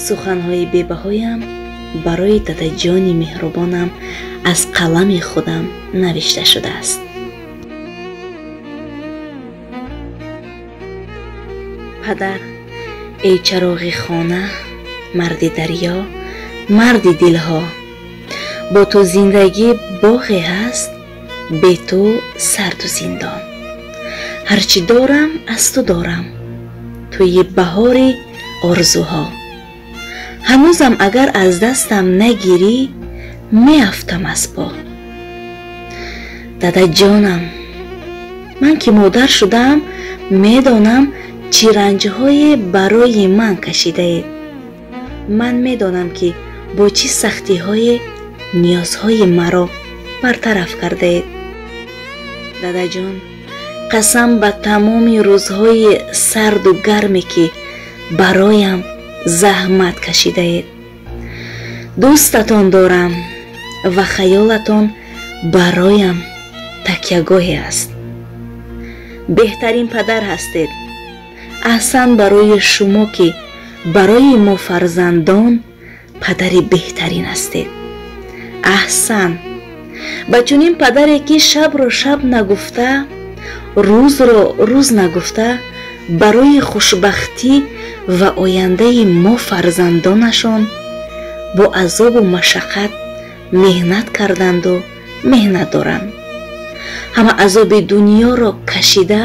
суханҳои бебаҳоям барои дадаҷони меҳрубонам аз қалами худам навишта шудааст. падар, эй чароғи хона, марди дарьё, марди дилҳо, бо ту зиндагӣ боғе ҳаст, бе ту сарду зиндон. ҳарчи дорам аз ту дорам, туи баҳори орзуҳо. ҳанӯзам агар аз дастам нагирӣ, меафтам аз по. дадаҷонам, ман ки модар шудаам, медонам чӣ ранҷҳое барои ман кашидаед. ман медонам ки бо чӣ сахтиҳое ниёзҳои маро бартараф кардаед. дадаҷон, қасам ба тамоми рӯзҳои сарду гарме ки бароям заҳмат кашидаед. дӯстатон дорам ва хаёлатон бароям такягоҳе аст. беҳтарин падар ҳастед. аҳсан барои шумо ки барои мо фарзандон падари беҳтарин ҳастед. аҳсан ба чунин падаре ки шабро шаб нагуфта, рӯзро рӯз нагуфта, барои хушбахтӣ ва ояндаи мо фарзандонашон бо азобу машаққат меҳнат карданду меҳнат доранд. ҳама азоби дуньёро кашида,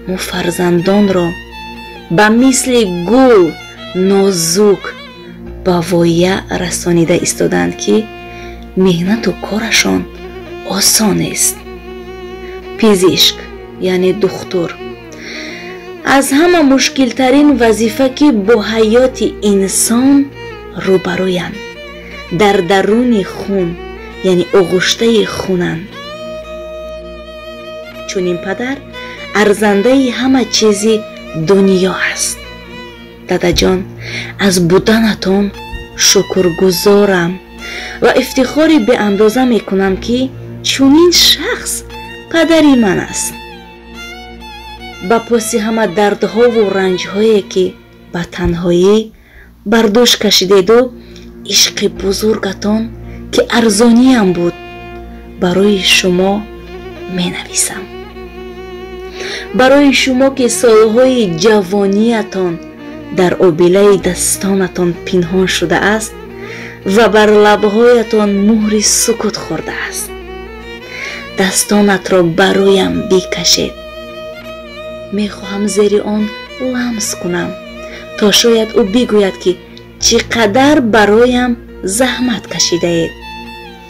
мо фарзандонро ба мисли гул нозук ба воя расонида истоданд ки меҳнату корашон осон нест. пизишк яъне духтур аз ҳама мушкилтарин вазифа ки бо ҳаёти инсон рӯбарӯянд, дар даруни хун яъне оғуштаи хунанд. чунин падар арзандаи ҳама чизи дуньё аст. дадаҷон, аз буданатон шукргузорам ва ифтихори беандоза мекунам ки чунин шахс падари ман аст. ба поси ҳама дардҳову ранҷҳое ки ба танҳоӣ бардӯш кашидеду ишқи бузургатон ки арзониям буд, барои шумо менависам. барои шумо ки солҳои ҷавониятон дар обилаи дастонатон пинҳон шудааст ва бар лабҳоятон муҳри сукут хӯрдааст. дастонатро бароям бикашед. мехоҳам зери он ламс кунам, то шояд ӯ бигӯяд ки чӣ қадар бароям заҳмат кашидаед.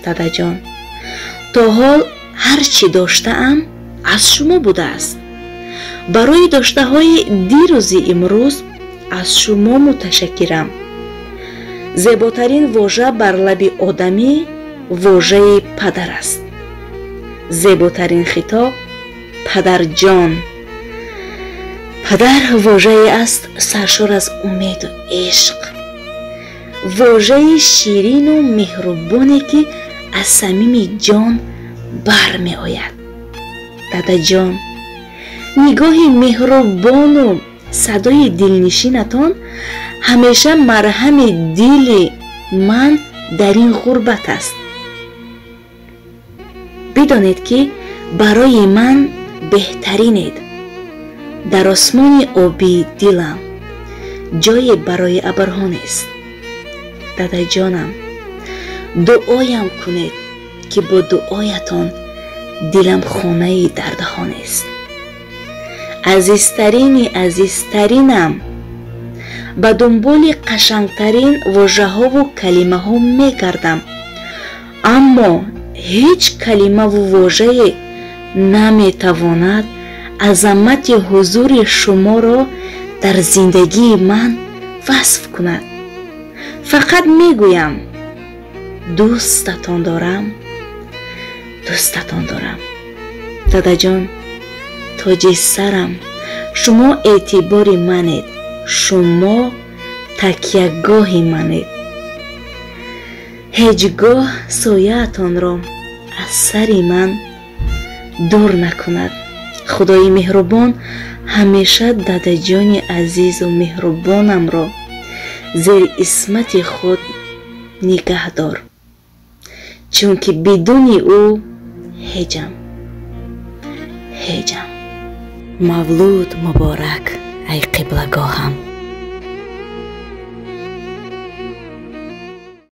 дадаҷон, то ҳол ҳар чӣ доштаам аз шумо будааст. барои доштаҳои дирӯзи имрӯз аз шумо муташаккирам. зеботарин вожа бар лаби одамӣ вожаи падар аст. зеботарин хитоб падарҷон. падар вожае аст саршор аз умеду ишқ, вожаи ширину меҳрубоне ки аз самими ҷон бармеояд. дадаҷон, нигоҳи меҳрубону садои дилнишинатон ҳамеша марҳами дили ман дар ин ғурбат аст. бидонед ки барои ман беҳтаринед. дар осмони оби дилам ҷое барои абрҳо нест. дадаҷонам, дуоям кунед ки бо дуоятон дилам хонаи дардҳо нест. азизтарини азизтаринам, ба дунболи қашангтарин вожаҳову калимаҳо мегардам, аммо ҳеҷ калимаву вожае наметавонад азамати ҳузури шуморо дар зиндагии ман васф кунад. фақат мегӯям дӯстатон дорам, дӯстатон дорам. дадаҷон, тоҷи сарам, шумо эътибори манед, шумо такягоҳи манед. ҳеҷ гоҳ сояатонро аз сари ман дур накунад. худои меҳрубон ҳамеша дадаҷони азизу меҳрубонамро زیر اسمت خود نگه دار، چون که بدون او هیچم. مولود مبارک ای قبلگاهم.